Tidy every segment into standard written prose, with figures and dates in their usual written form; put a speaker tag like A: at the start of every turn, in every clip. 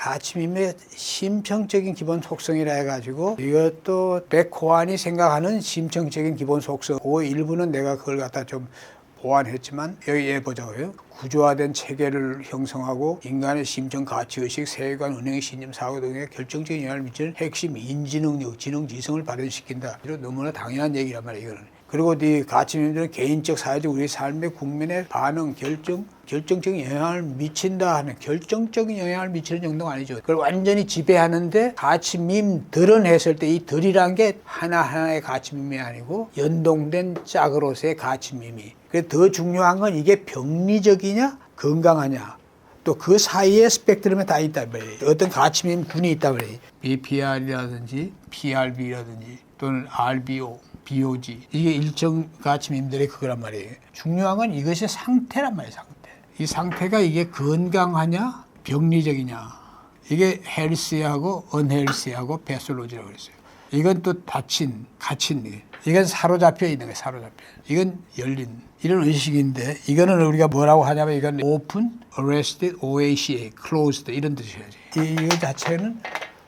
A: 가침임의 심층적인 기본 속성이라 해가지고 이것도 백호안이 생각하는 심층적인 기본 속성 그 일부는 내가 그걸 갖다 좀 보완했지만 여기에 보자고요. 구조화된 체계를 형성하고 인간의 심층 가치의식, 세계관, 은행의 신념, 사고 등에 결정적인 영향을 미치는 핵심 인지능력, 지능지성을 발현시킨다. 이런 너무나 당연한 얘기란 말이에요. 이거는. 그리고 이 가침임들은 개인적, 사회적, 우리 삶의 국면에 반응, 결정적인 영향을 미친다 하는 결정적인 영향을 미치는 정도가 아니죠. 그걸 완전히 지배하는데 가침임들은 했을 때 이 들이란 게 하나하나의 가침임이 아니고 연동된 짝으로서의 가침임이. 그래서 더 중요한 건 이게 병리적이냐 건강하냐 또 그 사이에 스펙트럼에 다 있다 말이에요. 어떤 가침임 군이 있다 말이에요. BPR이라든지 PRB라든지 또는 RBO BOG 이게 일정 가침임들의 그거란 말이에요. 중요한 건 이것의 상태란 말이에요. 상태. 이 상태가 이게 건강하냐 병리적이냐 이게 헬시하고 언헬시하고 패솔로지라고 그랬어요. 이건 또 닫힌 갇힌 이건 사로잡혀 있는 거예요. 사로잡혀. 이건 열린 이런 의식인데 이거는 우리가 뭐라고 하냐면 이건 open, arrested, OACA, closed 이런 뜻이야지. 이거 자체는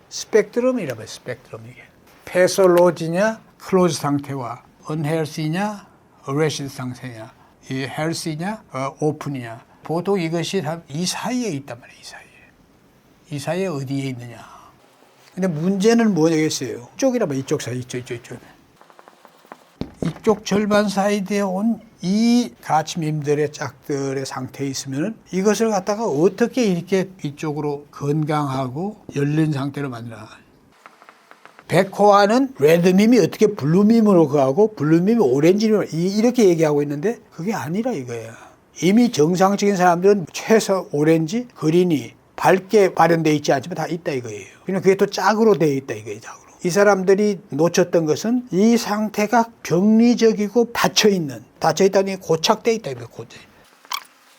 A: 스펙트럼이라고 해요. 스펙트럼 이게. 패솔로지냐 클로즈 상태와 unhealthy냐 arrested 상태냐 이 healthy냐 open이냐 보통 이것이 이 사이에 있단 말이에요. 이 사이에 어디에 있느냐. 근데 문제는 뭐냐겠어요. 이쪽이라면 이쪽 사이 이쪽 절반 사이에 온 이 가침임들의 짝들의 상태에 있으면은 이것을 갖다가 어떻게 이렇게 이쪽으로 건강하고 열린 상태로 만들어. 백호화는 레드밈이 어떻게 블루밈으로 가고 블루밈이 오렌지로 이렇게 얘기하고 있는데 그게 아니라 이거야. 이미 정상적인 사람들은 최소 오렌지, 그린이 밝게 발현되어 있지 않지만 다 있다 이거예요. 그냥 그게 또 짝으로 되어 있다 이거예요. 짝으로. 이 사람들이 놓쳤던 것은 이 상태가 병리적이고 닫혀있다니 고착되어 있다 이거예요.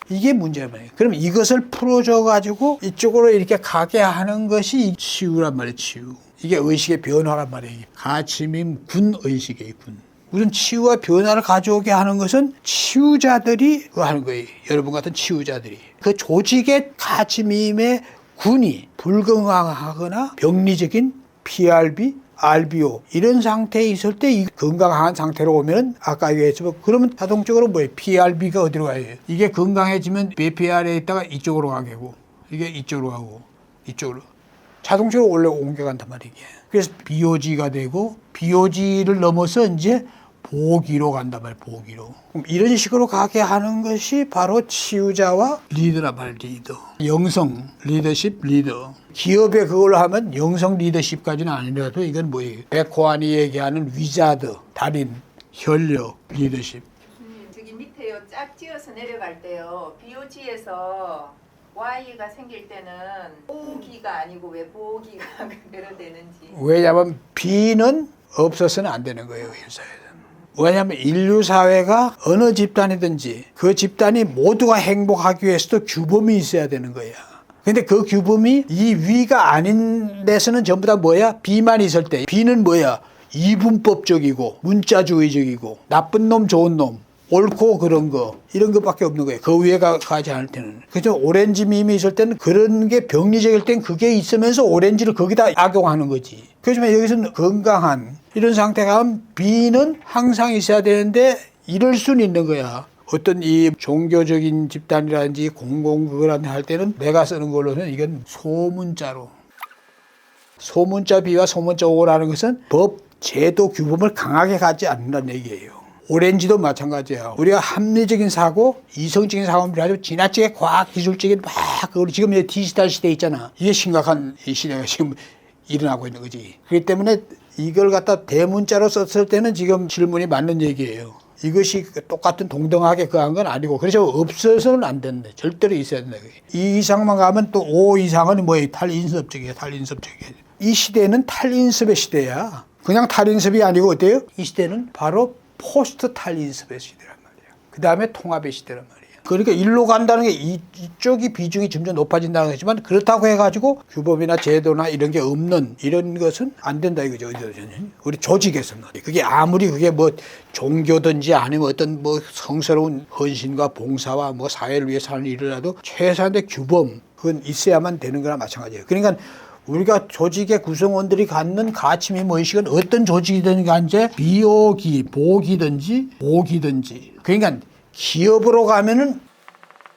A: 이게 문제란 말이에요. 그럼 이것을 풀어줘가지고 이쪽으로 이렇게 가게 하는 것이 치유란 말이에요. 치유. 이게 의식의 변화란 말이에요. 가침임 군 의식이에요. 군. 무슨 치유와 변화를 가져오게 하는 것은 치유자들이 하는 거예요. 여러분 같은 치유자들이. 그 조직의 가침임의 군이 불건강하거나 병리적인 PRB, RBO 이런 상태에 있을 때 이 건강한 상태로 오면 아까 얘기했지만 그러면 자동적으로 뭐예요? PRB가 어디로 가요? 이게 건강해지면 BPR에 있다가 이쪽으로 가고 이게 이쪽으로 가고 이쪽으로 자동적으로 원래 옮겨간단 말이에요. 그래서 BOG가 되고 BOG를 넘어서 이제 보기로 간단 말이에요. 보기로. 그럼 이런 식으로 가게 하는 것이 바로 치유자와 리더란 말이에요. 리더. 영성, 리더십, 리더. 기업에 그걸로 하면 영성 리더십까지는 아니라도 이건 뭐예요? 백호안이 얘기하는 위자드, 달인, 혈력, 리더십.
B: 저기 밑에요. 짝지어서 내려갈 때요. BOG에서 Y가 생길 때는 보기가 아니고 왜 보기가 그대로 되는지.
A: 왜냐하면 B는 없어서는 안 되는 거예요. 일사에서. 왜냐하면 인류 사회가 어느 집단이든지 그 집단이 모두가 행복하기 위해서도 규범이 있어야 되는 거야. 근데 그 규범이 이 위가 아닌 데서는 전부 다 뭐야? B만 있을 때. B는 뭐야? 이분법적이고 문자주의적이고 나쁜 놈 좋은 놈 옳고 그런 거 이런 것밖에 없는 거예요. 그 위에 가지 않을 때는. 그죠? 오렌지 밈이 있을 때는 그런 게 병리적일 땐 그게 있으면서 오렌지를 거기다 악용하는 거지. 그렇지만 여기서는 건강한 이런 상태가 하면 B는 항상 있어야 되는데 이럴 수는 있는 거야. 어떤 이 종교적인 집단이라든지 공공그거라든지 할 때는 내가 쓰는 걸로는 이건 소문자로. 소문자 B와 소문자 O라는 것은 법, 제도, 규범을 강하게 가지 않는다는 얘기예요. 오렌지도 마찬가지야. 우리가 합리적인 사고, 이성적인 사고를 가지고 지나치게 과학 기술적인 막 그걸 지금 디지털 시대 있잖아. 이게 심각한 이 시대가 지금 일어나고 있는 거지. 그렇기 때문에 이걸 갖다 대문자로 썼을 때는 지금 질문이 맞는 얘기예요. 이것이 똑같은 동등하게 그한 건 아니고 그래서 없어서는 안 된다. 절대로 있어야 된다. 이 이상만 가면 또 5 이상은 뭐예요? 탈인습적이에요. 탈인습적이에요. 이 시대는 탈인습의 시대야. 그냥 탈인습이 아니고 어때요? 이 시대는 바로 포스트 탈인습의 시대란 말이에요. 그 다음에 통합의 시대란 말이에요. 그러니까 일로 간다는 게 이쪽이 비중이 점점 높아진다는 거지만 그렇다고 해가지고 규범이나 제도나 이런 게 없는 이런 것은 안 된다 이거죠. 우리 조직에서는. 그게 아무리 그게 뭐 종교든지 아니면 어떤 뭐 성스러운 헌신과 봉사와 뭐 사회를 위해서 하는 일이라도 최소한의 규범 그건 있어야만 되는 거나 마찬가지예요. 그러니까 우리가 조직의 구성원들이 갖는 가치민 의식은 어떤 조직이든 간에 비오기, 보기든지 오기든지 그러니까 기업으로 가면은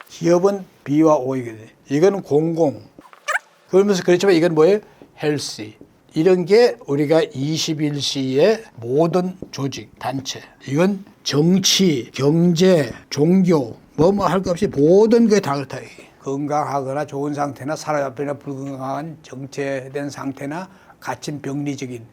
A: 기업은 B와 O이거든요. 이거는 공공. 그러면서 그렇지만 이건 뭐예요? 헬시. 이런 게 우리가 21세기의 모든 조직, 단체. 이건 정치, 경제, 종교, 뭐 할 것 없이 모든 게 다 그렇다. 건강하거나 좋은 상태나 사람이나 불건강한 정체된 상태나 갇힌 병리적인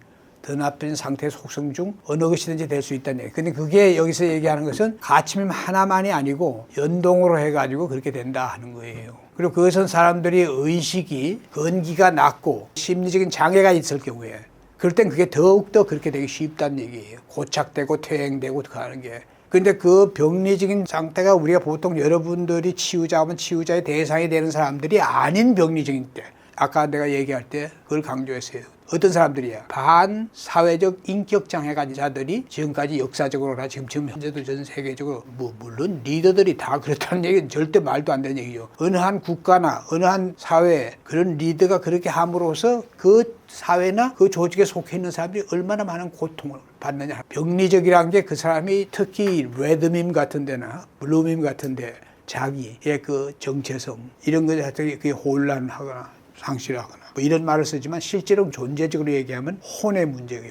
A: 더 나쁜 상태의 속성 중 어느 것이든지 될 수 있다는 얘기예요. 근데 그게 여기서 얘기하는 것은 가침임 하나만이 아니고 연동으로 해가지고 그렇게 된다 하는 거예요. 그리고 그것은 사람들이 의식이 건기가 낮고 심리적인 장애가 있을 경우에 그럴 땐 그게 더욱더 그렇게 되기 쉽다는 얘기예요. 고착되고 퇴행되고 하는 게. 근데 그 병리적인 상태가 우리가 보통 여러분들이 치유자하면 치유자의 대상이 되는 사람들이 아닌 병리적인 때 아까 내가 얘기할 때 그걸 강조했어요. 어떤 사람들이야? 반사회적 인격장애 가진 자들이 지금까지 역사적으로나 지금 현재도 전 세계적으로 물론 리더들이 다 그렇다는 얘기는 절대 말도 안 되는 얘기죠. 어느 한 국가나 어느 한 사회에 그런 리더가 그렇게 함으로써 그 사회나 그 조직에 속해 있는 사람들이 얼마나 많은 고통을 받느냐. 병리적이라는 게 그 사람이 특히 레드밈 같은 데나 블루밈 같은 데 자기의 그 정체성 이런 것에 그게 혼란하거나 상실하거나 뭐 이런 말을 쓰지만 실제로 존재적으로 얘기하면 혼의 문제예요.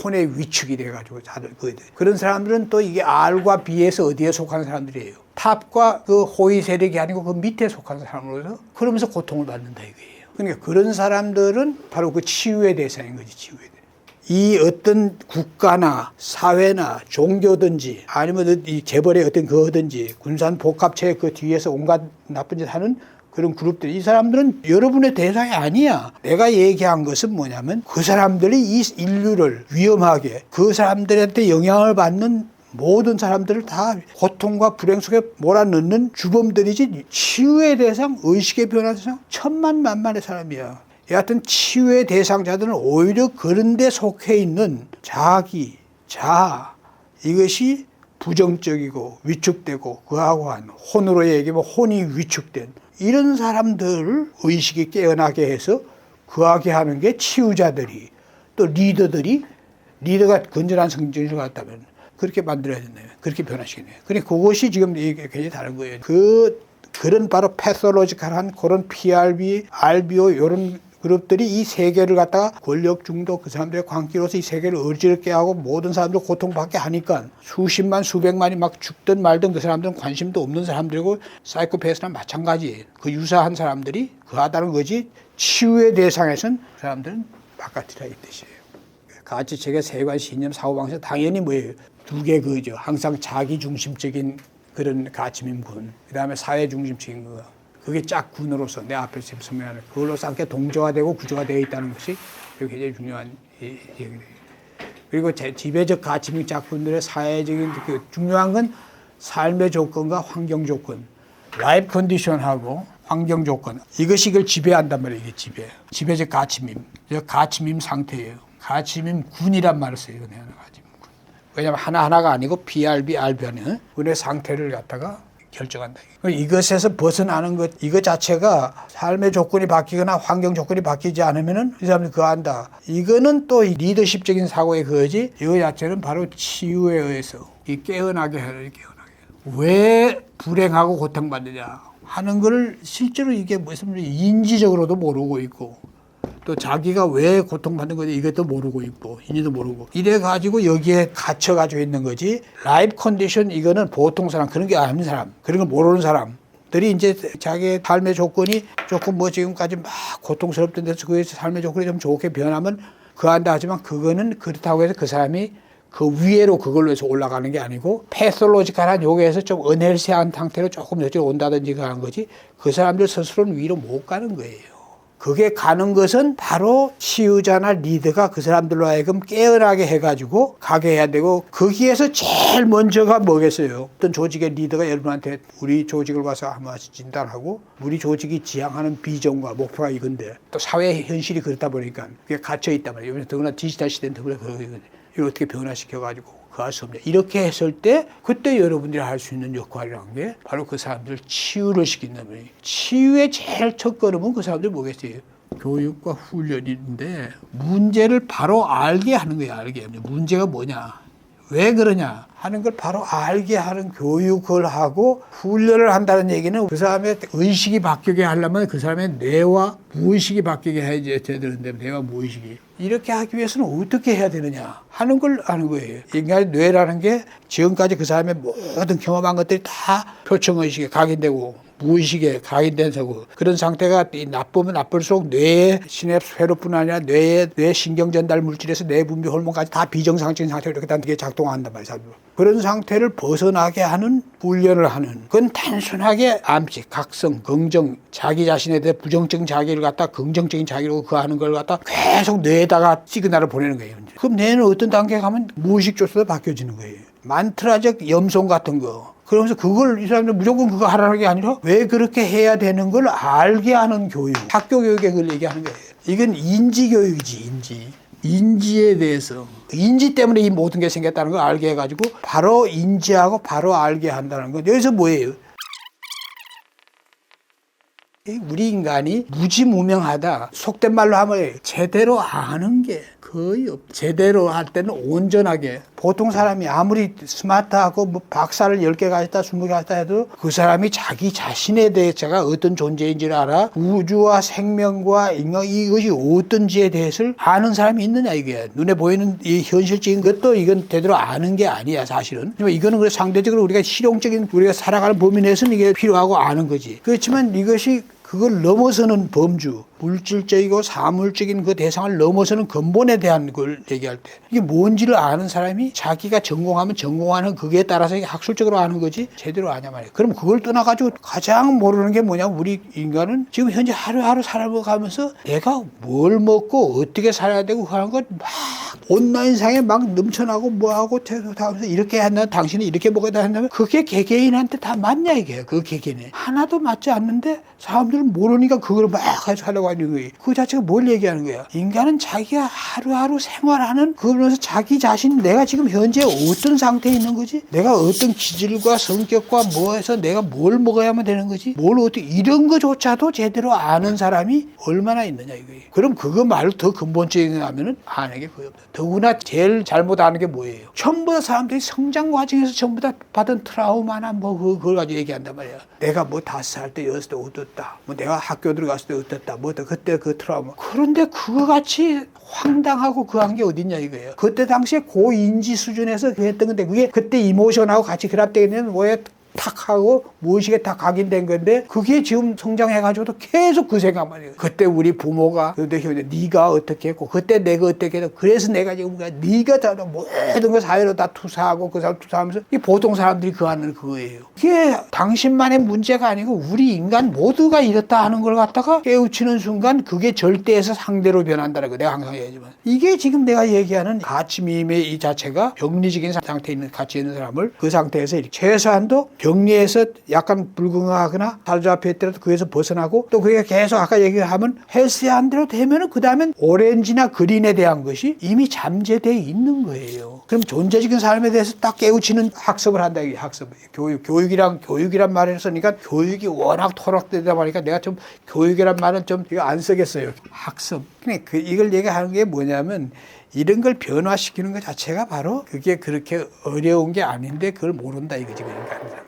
A: 혼의 위축이 돼가지고 다들 그런 사람들은 또 이게 R과 B에서 어디에 속하는 사람들이에요. 탑과 그 호의 세력이 아니고 그 밑에 속하는 사람으로서 그러면서 고통을 받는다 이거예요. 그러니까 그런 사람들은 바로 그 치유의 대상인 거지. 치유의 대상. 이 어떤 국가나 사회나 종교든지 아니면 이 재벌의 어떤 그거든지 군산 복합체 그 뒤에서 온갖 나쁜 짓 하는 그런 그룹들, 이 사람들은 여러분의 대상이 아니야. 내가 얘기한 것은 뭐냐면 그 사람들이 이 인류를 위험하게 그 사람들한테 영향을 받는 모든 사람들을 다 고통과 불행 속에 몰아넣는 주범들이지 치유의 대상, 의식의 변화 대상 천만만만의 사람이야. 여하튼 치유의 대상자들은 오히려 그런 데 속해 있는 자기, 자아 이것이 부정적이고 위축되고 그하고 한 혼으로 얘기하면 혼이 위축된 이런 사람들 의식이 깨어나게 해서 그하게 하는 게 치유자들이 또 리더가 건전한 성질을 갖다면 그렇게 만들어야 된다면 그렇게 변화시키네요. 그러니까 그것이 지금 이게 굉장히 다른 거예요. 그런 바로 패솔로지컬한 그런 PRB, RBO 이런 그룹들이 이 세계를 갖다가 권력 중독 그 사람들의 광기로서 이 세계를 어지럽게 하고 모든 사람들 고통받게 하니까 수십만 수백만이 막 죽든 말든 그 사람들은 관심도 없는 사람들이고 사이코패스나 마찬가지예요. 그 유사한 사람들이 그하다는 거지 치유의 대상에선 그 사람들은 바깥이라 이 뜻이에요. 가치체계, 세관, 신념, 사고방식 당연히 뭐예요? 두 개 그죠. 항상 자기중심적인 그런 가치민군 그 다음에 사회중심적인 거 그게 짝군으로서 내 앞에 지금 설명하는 그걸로서 함께 동조화되고 구조화되어 있다는 것이 굉장히 중요한 얘기예요. 그리고 지배적 가치민 짝군들의 사회적인 그 중요한 건 삶의 조건과 환경 조건, 라이프 컨디션하고 환경 조건 이것이 이걸 지배한단 말이에요. 이게 지배적 가치민, 가치민 상태예요. 가치민 군이란 말을 써요. 이거 내가 가치민 군. 왜냐하면 하나하나가 아니고 PRB, RB는 군의 상태를 갖다가 결정한다. 이것에서 벗어나는 것, 이것 자체가 삶의 조건이 바뀌거나 환경 조건이 바뀌지 않으면은 이 사람들이 그거 한다. 이거는 또 리더십적인 사고의 그거지. 이거 자체는 바로 치유에 의해서 이 깨어나게 하는 왜 불행하고 고통받느냐 하는 걸 실제로 이게 무슨 인지적으로도 모르고 있고 또 자기가 왜 고통받는 건지 이것도 모르고 있고 인지도 모르고 이래가지고 여기에 갇혀가지고 있는 거지. 라이프 컨디션 이거는 보통 사람 그런 게 아닌 사람 그런 걸 모르는 사람들이 이제 자기의 삶의 조건이 조금 뭐 지금까지 막 고통스럽던 데서 그 삶의 조건이 좀 좋게 변하면 그한다 하지만 그거는 그렇다고 해서 그 사람이 그 위에로 그걸로 해서 올라가는 게 아니고 패솔로지컬한 요게에서 좀 은헬시한 상태로 조금 저쪽으로 온다든지 하는 거지 그 사람들 스스로는 위로 못 가는 거예요. 그게 가는 것은 바로 치유자나 리더가 그 사람들로 하여금 깨어나게 해가지고 가게 해야 되고, 거기에서 제일 먼저가 뭐겠어요? 어떤 조직의 리더가 여러분한테 우리 조직을 와서 한번 진단하고 우리 조직이 지향하는 비전과 목표가 이건데, 또 사회 현실이 그렇다 보니까 그게 갇혀 있단 말이에요. 요즘 더구나 디지털 시대는 더구나 그거거든요. 이걸 어떻게 변화시켜가지고 할 수 없냐. 이렇게 했을 때 그때 여러분들이 할 수 있는 역할이라는 게 바로 그 사람들을 치유를 시킨다는 거예요. 치유의 제일 첫 걸음은 그 사람들 뭐겠어요? 교육과 훈련인데, 문제를 바로 알게 하는 거예요. 알게. 문제가 뭐냐, 왜 그러냐 하는 걸 바로 알게 하는 교육을 하고 훈련을 한다는 얘기는, 그 사람의 의식이 바뀌게 하려면 그 사람의 뇌와 무의식이 바뀌게 해야 되는데, 뇌와 무의식이 이렇게 하기 위해서는 어떻게 해야 되느냐 하는 걸 아는 거예요. 인간의 뇌라는 게 지금까지 그 사람의 모든 경험한 것들이 다 표층의식에 각인되고 무의식에 각인된 거고, 그런 상태가 나쁘면 나쁠수록 뇌의 시냅스 회로뿐 아니라 뇌의 뇌 신경 전달 물질에서 뇌 분비 호르몬까지 다 비정상적인 상태로 이렇게 단계에 작동한단 말이에요. 그런 상태를 벗어나게 하는 훈련을 하는, 그건 단순하게 암식, 각성, 긍정, 자기 자신에 대해 부정적인 자기를 갖다 긍정적인 자기로 그 하는 걸 갖다 계속 뇌에다가 시그널을 보내는 거예요. 그럼 뇌는 어떤 단계에 가면 무의식조차도 바뀌어지는 거예요. 만트라적 염송 같은 거. 그러면서 그걸 이 사람들 무조건 그거 하라는 게 아니라 왜 그렇게 해야 되는 걸 알게 하는 교육. 학교 교육에 그걸 얘기하는 거예요. 이건 인지 교육이지, 인지. 인지에 대해서. 인지 때문에 이 모든 게 생겼다는 걸 알게 해가지고 바로 인지하고 바로 알게 한다는 거. 여기서 뭐예요? 우리 인간이 무지무명하다. 속된 말로 하면 제대로 아는 게 거의 없. 제대로 할 때는 온전하게. 보통 사람이 아무리 스마트하고 뭐 박사를 10개 가졌다 20개 가졌다 해도 그 사람이 자기 자신에 대해서가 어떤 존재인지를 알아. 우주와 생명과 인간, 이것이 어떤지에 대해서 아는 사람이 있느냐 이게. 눈에 보이는 이 현실적인 것도 이건 제대로 아는 게 아니야 사실은. 이거는 그래 상대적으로 우리가 실용적인 우리가 살아가는 범위 내에서는 이게 필요하고 아는 거지. 그렇지만 이것이 그걸 넘어서는 범주, 물질적이고 사물적인 그 대상을 넘어서는 근본에 대한 걸 얘기할 때 이게 뭔지를 아는 사람이 자기가 전공하면 전공하는 그게 따라서 학술적으로 아는 거지 제대로 아냐 말이에요. 그럼 그걸 떠나가지고 가장 모르는 게 뭐냐면, 우리 인간은 지금 현재 하루하루 살아가면서 내가 뭘 먹고 어떻게 살아야 되고 하는 걸 막 온라인상에 막 넘쳐나고 뭐하고 하면서 이렇게 한다, 당신은 이렇게 먹어야 된다면 그게 개개인한테 다 맞냐 이게. 그 개개인에 하나도 맞지 않는데 사람들은 모르니까 그걸 막 해서 하려고 하는 거예요. 그 자체가 뭘 얘기하는 거야? 인간은 자기가 하루하루 생활하는 그러면서 자기 자신, 내가 지금 현재 어떤 상태에 있는 거지? 내가 어떤 기질과 성격과 뭐해서 내가 뭘 먹어야만 되는 거지? 뭘 어떻게, 이런 거조차도 제대로 아는 사람이 얼마나 있느냐 이거예요. 그럼 그거 말로 더 근본적인 거 하면은 아는 게 거의 없다. 더구나 제일 잘못 아는 게 뭐예요? 전부 다 사람들이 성장 과정에서 전부 다 받은 트라우마나 뭐 그걸 가지고 얘기한단 말이야. 내가 뭐 5살 때 6살 때 어떻다, 뭐 내가 학교 들어갔을 때 어떻다, 뭐 그때 그 트라우마. 그런데 그거 같이 황당하고 그 한 게 어딨냐 이거예요. 그때 당시에 고인지 수준에서 그 했던 건데, 그게 그때 이모션하고 같이 결합되는 뭐에 탁 하고 무의식에 다 각인된 건데, 그게 지금 성장해가지고도 계속 그 생각만 해요. 그때 우리 부모가 네가 어떻게 했고 그때 내가 어떻게 했고 그래서 내가 지금 네가 다 모든 거 사회로 다 투사하고 그 사람 투사하면서 이 보통 사람들이 그 하는 그거예요. 이게 당신만의 문제가 아니고 우리 인간 모두가 이렇다 하는 걸 갖다가 깨우치는 순간 그게 절대에서 상대로 변한다는 거 내가 항상 얘기하지만, 이게 지금 내가 얘기하는 가치미임의 이 자체가 병리적인 상태에 있는 가치 있는 사람을 그 상태에서 최소한도 격리에서 약간 불건강하거나 사로잡혔더라도 그에서 벗어나고, 또 그게 계속 아까 얘기하면 헬스한 대로 되면은 그 다음엔 오렌지나 그린에 대한 것이 이미 잠재되어 있는 거예요. 그럼 존재적인 삶에 대해서 딱 깨우치는 학습을 한다. 이게 학습. 교육이란 말을 쓰니까 교육이 워낙 토락되다 보니까 내가 좀 교육이란 말은 좀 이거 안 쓰겠어요. 학습. 그러니까 이걸 얘기하는 게 뭐냐면, 이런 걸 변화시키는 것 자체가 바로 그게 그렇게 어려운 게 아닌데 그걸 모른다 이거지. 그러니까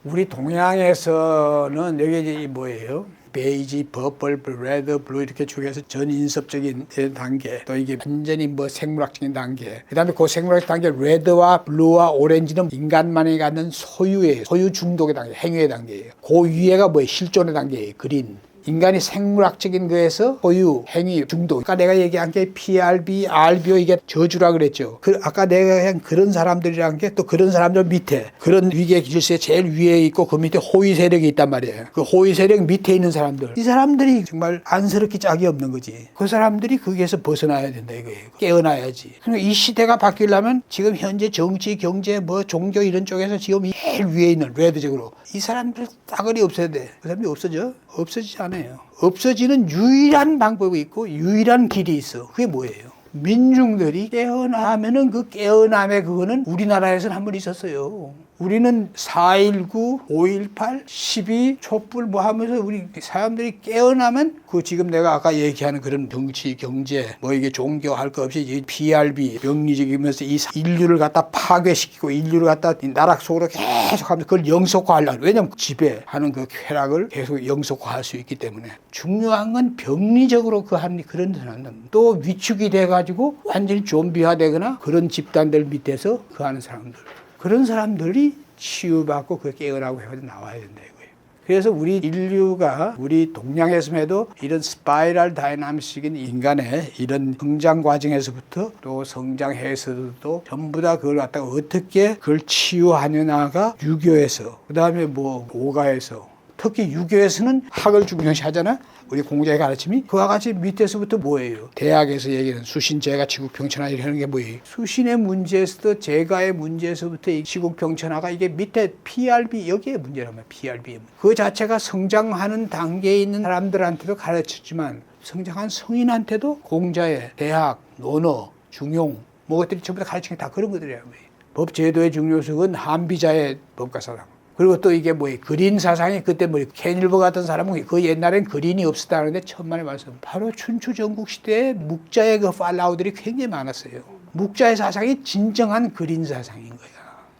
A: 우리 동양에서는 여기 이제 뭐예요? 베이지, 퍼플, 레드, 블루 이렇게 중에서 전인섭적인 단계, 또 이게 완전히 뭐 생물학적인 단계, 그 다음에 그 생물학적 단계 레드와 블루와 오렌지는 인간만이 갖는 소유예요. 소유 중독의 단계, 행위의 단계예요. 그 위에가 뭐예요? 실존의 단계예요. 그린. 인간이 생물학적인 거에서 소유, 행위, 중독. 아까 내가 얘기한 게 PRB, RBO 이게 저주라 그랬죠. 아까 내가 그냥 그런 사람들이란 게 또 그런 사람들 밑에 그런 위계 질서에 제일 위에 있고 그 밑에 호위 세력이 있단 말이에요. 그 호위 세력 밑에 있는 사람들. 이 사람들이 정말 안쓰럽게 짝이 없는 거지. 그 사람들이 거기에서 벗어나야 된다 이거예요. 깨어나야지. 그러니까 이 시대가 바뀌려면 지금 현재 정치, 경제, 뭐 종교 이런 쪽에서 지금 제일 위에 있는 레드적으로 이 사람들 따거리 없애야 돼. 그 사람이 없어져? 없어지지 않아요. 없어지는 유일한 방법이 있고 유일한 길이 있어. 그게 뭐예요? 민중들이 깨어나면은 그 깨어남의 그거는 우리나라에서는 한 번 있었어요. 우리는 4.19, 5.18, 12, 촛불 뭐 하면서 우리 사람들이 깨어나면 그 지금 내가 아까 얘기하는 그런 정치, 경제, 뭐 이게 종교 할 거 없이 이 PRB, 명리적이면서 이 인류를 갖다 파괴시키고 인류를 갖다 나락 속으로 계속 하면서 그걸 영속화하려고. 왜냐면 지배하는 그 쾌락을 계속 영속화할 수 있기 때문에. 중요한 건 병리적으로 그런 사람들. 또 위축이 돼가지고 완전히 좀비화되거나 그런 집단들 밑에서 그 하는 사람들. 그런 사람들이 치유받고 그 깨어나고 해가지고 나와야 된다 이거예요. 그래서 우리 인류가 우리 동양에서도 이런 스파이럴 다이나믹적인 인간의 이런 성장 과정에서부터 또 성장해서도 전부 다 그걸 갖다가 어떻게 그걸 치유하느냐가 유교에서 그다음에 뭐 오가에서 특히 유교에서는 학을 중요시하잖아. 우리 공자의 가르침이 그와 같이 밑에서부터 뭐예요? 대학에서 얘기하는 수신, 제가, 지국, 평천하 이런 게 뭐예요? 수신의 문제에서도 제가의 문제에서부터 이 지국, 평천하가 이게 밑에 PRB 여기에 문제란 말이야. PRB 그 자체가 성장하는 단계에 있는 사람들한테도 가르쳤지만 성장한 성인한테도 공자의 대학, 논어, 중용 뭐 것들이 전부 다 가르치는 게 다 그런 것들이란 말이에요. 법제도의 중요성은 한비자의 법가사상. 그리고 또 이게 뭐예요? 그린 사상이 그때 뭐 케닐버 같은 사람은 그 옛날엔 그린이 없었다는데 천만의 말씀. 바로 춘추 전국 시대에 묵자의 그 팔라우들이 굉장히 많았어요. 묵자의 사상이 진정한 그린 사상인 거야.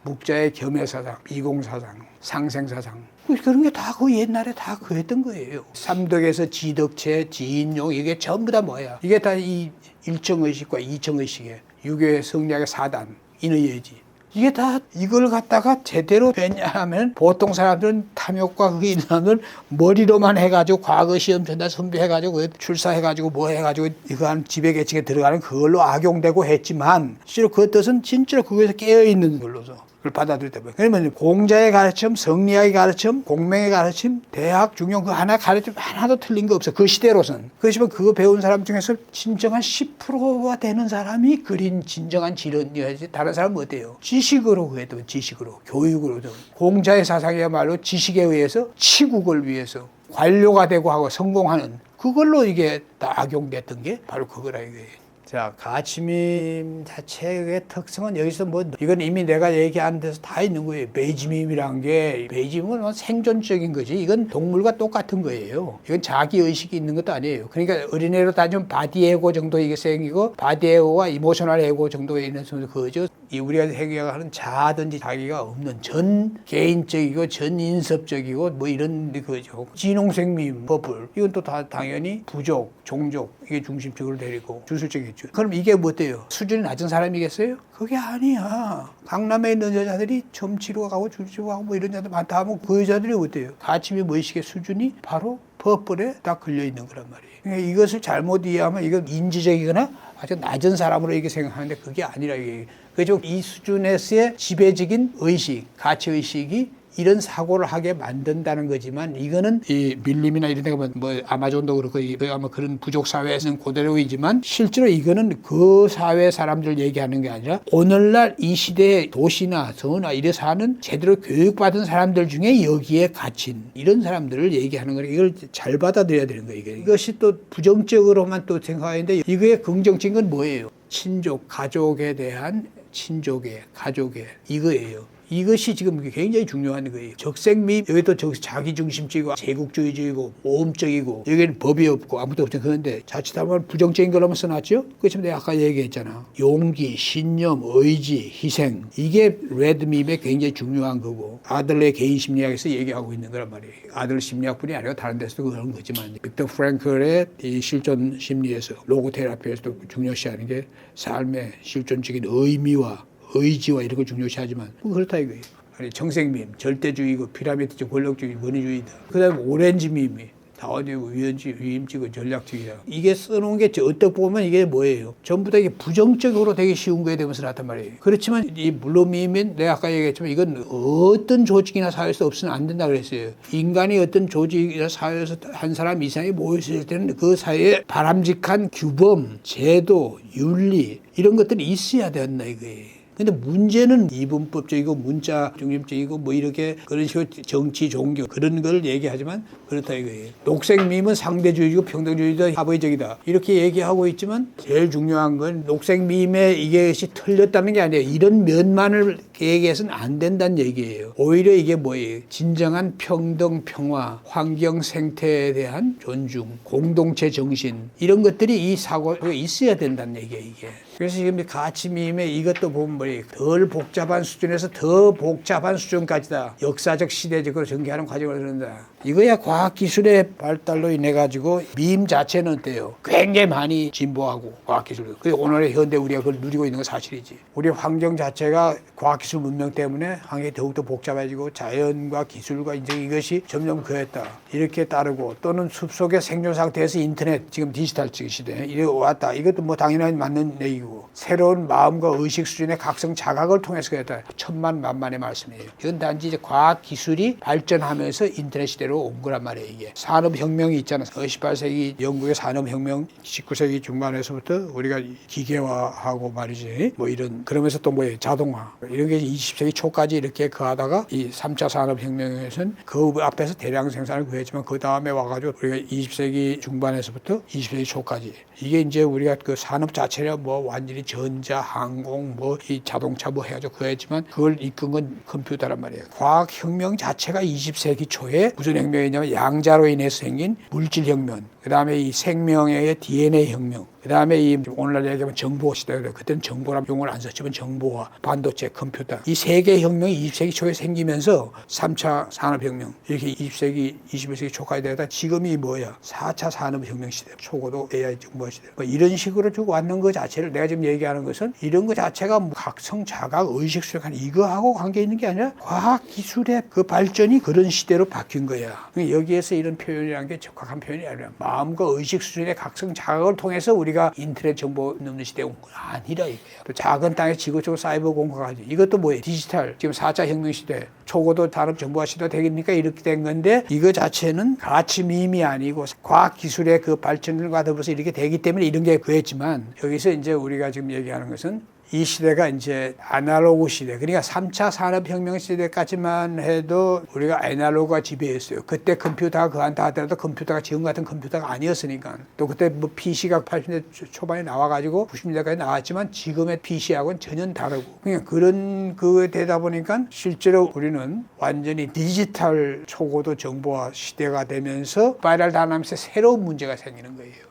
A: 묵자의 겸해 사상, 이공 사상, 상생 사상. 그런 게 다 그 옛날에 다 그랬던 거예요. 삼덕에서 지덕체, 지인용 이게 전부 다 뭐야? 이게 다 이 일정의식과 이정의식의 유교의 성리학의 사단, 인의예지. 이게 다 이걸 갖다가 제대로 했냐면 보통 사람들은 탐욕과 그게 있는 사람들은 머리로만 해가지고 과거 시험 전다 선비해가지고 출사해가지고 뭐 해가지고 이거 한 지배계층에 들어가는 그걸로 악용되고 했지만 실제로 그 뜻은 진짜로 그거에서 깨어있는 걸로서 그걸 받아들였다. 그러면 공자의 가르침, 성리학의 가르침, 공명의 가르침, 대학, 중용 그 하나 가르침 하나도 틀린 거 없어. 그 시대로선. 그렇지만 그거 배운 사람 중에서 진정한 10%가 되는 사람이 그린 진정한 지론이어야지. 다른 사람은 어때요? 지식으로 그랬던 지식으로 교육으로 공자의 사상이야말로 지식에 의해서 치국을 위해서 관료가 되고 하고 성공하는 그걸로 이게 다 악용됐던 게 바로 그거라 이거예요. 자, 가치밈 자체의 특성은 여기서 뭐 이건 이미 내가 얘기한 데서 다 있는 거예요. 베이지밈이란 게 베이지밈은 뭐 생존적인 거지. 이건 동물과 똑같은 거예요. 이건 자기 의식이 있는 것도 아니에요. 그러니까 어린애로 따지면 바디에고 정도 이게 생기고 바디에고와 이모셔널 에고 정도에 있는 그거죠. 이 우리가 생각하는 자아든지 자기가 없는 전 개인적이고 전 인섭적이고 뭐 이런 거죠. 진홍생밈, 버블 이건 또 다 당연히 부족, 종족 이게 중심적으로 데리고 주술적이겠죠. 그럼 이게 뭐 어때요? 수준이 낮은 사람이겠어요? 그게 아니야. 강남에 있는 여자들이 점치러 가고 줄치러 가고 뭐 이런 여자들 많다 하면 그 여자들이 어때요? 가치미 의식의 수준이 바로 버블에 딱 걸려 있는 거란 말이에요. 그러니까 이것을 잘못 이해하면 이건 인지적이거나 아주 낮은 사람으로 이렇게 생각하는데 그게 아니라 이게 그죠? 이 수준에서의 지배적인 의식, 가치 의식이 이런 사고를 하게 만든다는 거지만 이거는 이 밀림이나 이런 데가 뭐 아마존도 그렇고 아마 그런 부족 사회에서는 그대로이지만 실제로 이거는 그 사회 사람들 얘기하는 게 아니라 오늘날 이 시대의 도시나 서나 이래 사는 제대로 교육받은 사람들 중에 여기에 갇힌 이런 사람들을 얘기하는 거예요. 이걸 잘 받아들여야 되는 거예요. 이것이 또 부정적으로만 또 생각하는데 이거의 긍정적인 건 뭐예요? 친족, 가족에 대한 친족의, 가족의 이거예요. 이것이 지금 굉장히 중요한 거예요. 적색미 여기도 자기중심적이고 제국주의적이고 모험적이고 여기는 법이 없고 아무도 없죠. 그런데 자칫하면 부정적인 걸로만 써놨죠. 그렇지만 내가 아까 얘기했잖아. 용기, 신념, 의지, 희생 이게 레드밈의 굉장히 중요한 거고 아들의 개인 심리학에서 얘기하고 있는 거란 말이에요. 아들 심리학뿐이 아니라 다른 데서도 그런 거지만 빅터 프랭클의 이 실존 심리에서 로고테라피에서도 중요시하는 게 삶의 실존적인 의미와 의지와 이런 걸 중요시하지만 그렇다 이거예요. 아니, 정색밈, 절대주의고 피라미드적 권력주의, 권위주의다. 그 다음에 오렌지밈이 자원주의, 위임지고 전략주의야. 이게 써놓은 게 어떻게 보면 이게 뭐예요? 전부 다 이게 부정적으로 되게 쉬운 거에 대해서 나타난 말이에요. 그렇지만 이 물론이면 내가 아까 얘기했지만 이건 어떤 조직이나 사회에서 없으면 안 된다 그랬어요. 인간이 어떤 조직이나 사회에서 한 사람 이상이 모였을 때는 그 사회에 바람직한 규범, 제도, 윤리 이런 것들이 있어야 된다 이거예요. 근데 문제는 이분법적이고 문자 중심적이고 뭐 이렇게 그런 식으로 정치, 종교 그런 걸 얘기하지만 그렇다 이거예요. 녹색민은 상대주의고 평등주의도 합의적이다. 이렇게 얘기하고 있지만 제일 중요한 건 녹색민의 이것이 틀렸다는 게 아니에요. 이런 면만을 얘기해서는 안 된다는 얘기예요. 오히려 이게 뭐예요? 진정한 평등, 평화, 환경 생태에 대한 존중, 공동체 정신 이런 것들이 이 사고가 있어야 된다는 얘기예요. 이게. 그래서 지금 가치미임에 이것도 보면 뭐예요? 덜 복잡한 수준에서 더 복잡한 수준까지다. 역사적 시대적으로 전개하는 과정을 그런다. 이거야 과학기술의 발달로 인해 가지고 밈 자체는 어때요? 굉장히 많이 진보하고 과학기술. 그래서 오늘의 현대 우리가 그걸 누리고 있는 건 사실이지. 우리 환경 자체가 과학기술 문명 때문에 환경이 더욱더 복잡해지고 자연과 기술과 이제 이것이 점점 그했다. 이렇게 따르고 또는 숲속의 생존 상태에서 인터넷 지금 디지털 시대에 이래 왔다. 이것도 뭐 당연히 맞는 얘기고 새로운 마음과 의식 수준의 각성 자각을 통해서 그랬다. 천만만만의 말씀이에요. 이건 단지 이제 과학기술이 발전하면서 인터넷 시대로 온 거란 말이에요. 이게 산업혁명이 있잖아. 18세기 영국의 산업혁명 19세기 중반에서부터 우리가 기계화하고 말이지 뭐 이런 그러면서 또 뭐예요? 자동화 이런 게 20세기 초까지 이렇게 가다가 이 3차 산업혁명에서는 그 앞에서 대량 생산을 구했지만 그 다음에 와가지고 우리가 20세기 중반에서부터 20세기 초까지 이게 이제 우리가 그 산업 자체를 뭐 완전히 전자, 항공, 뭐 이 자동차 뭐 해가지고 구했지만 그걸 이끈 건 컴퓨터란 말이에요. 과학혁명 자체가 20세기 초에 무슨 혁명이냐면 양자로 인해서 생긴 물질혁명, 그 다음에 이 생명의 DNA 혁명, 그 다음에 이 오늘날 얘기하면 정보 시대, 그때는 정보라는 용어를 안 썼지만 정보화, 반도체, 컴퓨터 이 세 개의 혁명이 20세기 초에 생기면서 3차 산업혁명 이렇게 20세기, 21세기 초까지 되다 지금이 뭐야? 4차 산업혁명 시대, 초고도 AI 정보화 시대 뭐 이런 식으로 쭉 왔는 것 자체를 내가 지금 얘기하는 것은 이런 것 자체가 뭐 각성, 자각, 의식 수행 이거하고 관계 있는 게 아니라 과학기술의 그 발전이 그런 시대로 바뀐 거야. 여기에서 이런 표현이라는 게 적확한 표현이 아니라 마음과 의식 수준의 각성, 자각을 통해서 우리가 인터넷 정보 넣는 시대에 온 건 아니라 이거야. 또 작은 땅에 지구적으로 사이버 공학까지 이것도 뭐예요? 디지털 지금 4차 혁명 시대 초고도 산업 정보화 시대 되겠니까 이렇게 된 건데 이거 자체는 가치 밈이 아니고 과학기술의 그 발전과 더불어서 이렇게 되기 때문에 이런 게 그랬지만 여기서 이제 우리가 지금 얘기하는 것은 이 시대가 이제 아날로그 시대, 그러니까 3차 산업혁명 시대까지만 해도 우리가 아날로그가 지배했어요. 그때 컴퓨터가 그한테 하더라도 컴퓨터가 지금 같은 컴퓨터가 아니었으니까. 또 그때 뭐 PC가 80년대 초반에 나와가지고 90년대까지 나왔지만 지금의 PC하고는 전혀 다르고. 그냥 그런 그게 되다 보니까 실제로 우리는 완전히 디지털 초고도 정보화 시대가 되면서 스파이럴 다이나믹스에 새로운 문제가 생기는 거예요.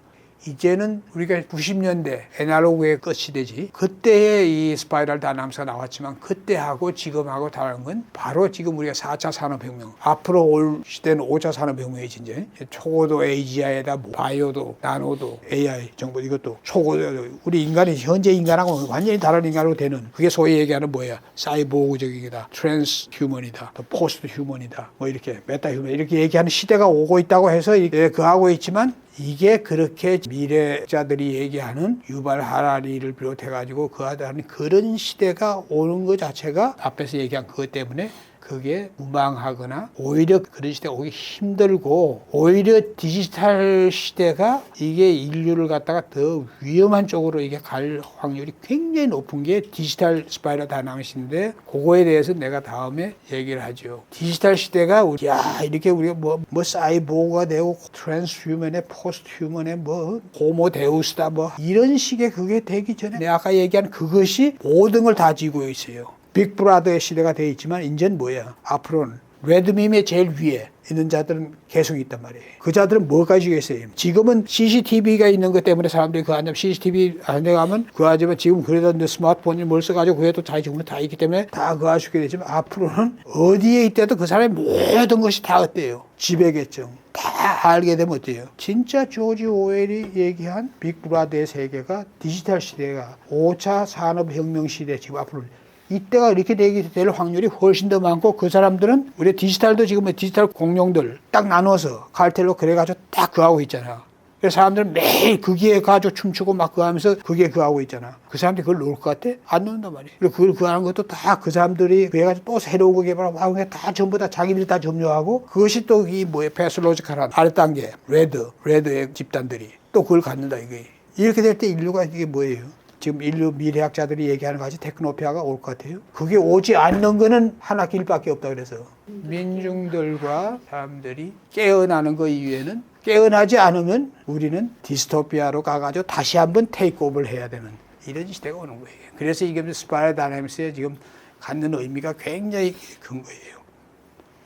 A: 이제는 우리가 90년대 애날로그의 끝 시대지. 그때의 이 스파이럴 다이나믹스가 나왔지만 그때하고 지금하고 다른 건 바로 지금 우리가 4차 산업혁명. 앞으로 올 시대는 5차 산업혁명이지 이제. 초고도 AGI에다 바이오도, 나노도, AI 정보 이것도 초고도 우리 인간이 현재 인간하고 완전히 다른 인간으로 되는 그게 소위 얘기하는 뭐야? 사이보그적이다. 트랜스 휴먼이다. 또 포스트 휴먼이다. 뭐 이렇게 메타 휴먼 이렇게 얘기하는 시대가 오고 있다고 해서 그 하고 있지만 이게 그렇게 미래자들이 얘기하는 유발 하라리를 비롯해가지고 그 하다는 그런 시대가 오는 것 자체가 앞에서 얘기한 그것 때문에 그게 무망하거나 오히려 그런 시대가 오기 힘들고 오히려 디지털 시대가 이게 인류를 갖다가 더 위험한 쪽으로 이게 갈 확률이 굉장히 높은 게 디지털 스파이럴 다이나믹스인데 그거에 대해서 내가 다음에 얘기를 하죠. 디지털 시대가 야 이렇게 우리가 뭐 사이보그가 되고 트랜스휴먼에 포스트휴먼에 뭐 호모데우스다 뭐 이런 식의 그게 되기 전에 내가 아까 얘기한 그것이 모든 걸 다 지고 있어요. 빅브라더의 시대가 되어 있지만 이제는 뭐야? 앞으로는 레드밈의 제일 위에 있는 자들은 계속 있단 말이에요. 그 자들은 뭐 가지겠어요? 지금은 CCTV가 있는 것 때문에 사람들이 그 앉으면 CCTV 안에 가면 그 하지만 지금 그래도 스마트폰이 뭘 써가지고 그래도 자기 정보 다 있기 때문에 다 그 할 수 있게 되지만 앞으로는 어디에 있대도 그 사람의 모든 것이 다 어때요? 지배계정. 다 알게 되면 어때요? 진짜 조지 오웰이 얘기한 빅브라더의 세계가 디지털 시대가 5차 산업혁명 시대 지금 앞으로 이때가 이렇게 되게 될 확률이 훨씬 더 많고 그 사람들은 우리 디지털도 지금 디지털 공룡들 딱 나눠서 칼텔로 그래가지고 딱 그하고 있잖아. 그래서 사람들은 매일 거기에 가지고 춤추고 막 그거 하면서 그게 그하고 있잖아. 그 사람들이 그걸 놓을 것 같아? 안 놓는단 말이야. 그리고 그걸 그하는 것도 다 그 사람들이 그래가지고 또 새로운 거 개발하고 하고 다 전부 다 자기들이 다 점유하고 그것이 또 이 뭐야 패슬로지칼한 아래 단계 레드의 집단들이 또 그걸 갖는다 이게. 이렇게 될 때 인류가 이게 뭐예요? 지금 인류 미래학자들이 얘기하는 것이 테크노피아가 올 것 같아요. 그게 오지 않는 거는 하나 길밖에 없다 그래서 민중들과 사람들이 깨어나는 거 이외에는 깨어나지 않으면 우리는 디스토피아로 가가지고 다시 한번 테이크오버를 해야 되는 이런 시대가 오는 거예요. 그래서 이게 스파이럴 다이내믹스에 지금 갖는 의미가 굉장히 큰 거예요.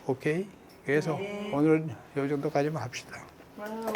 A: 오케이? 그래서
B: 네.
A: 오늘 이 정도까지만 합시다.
B: 와우.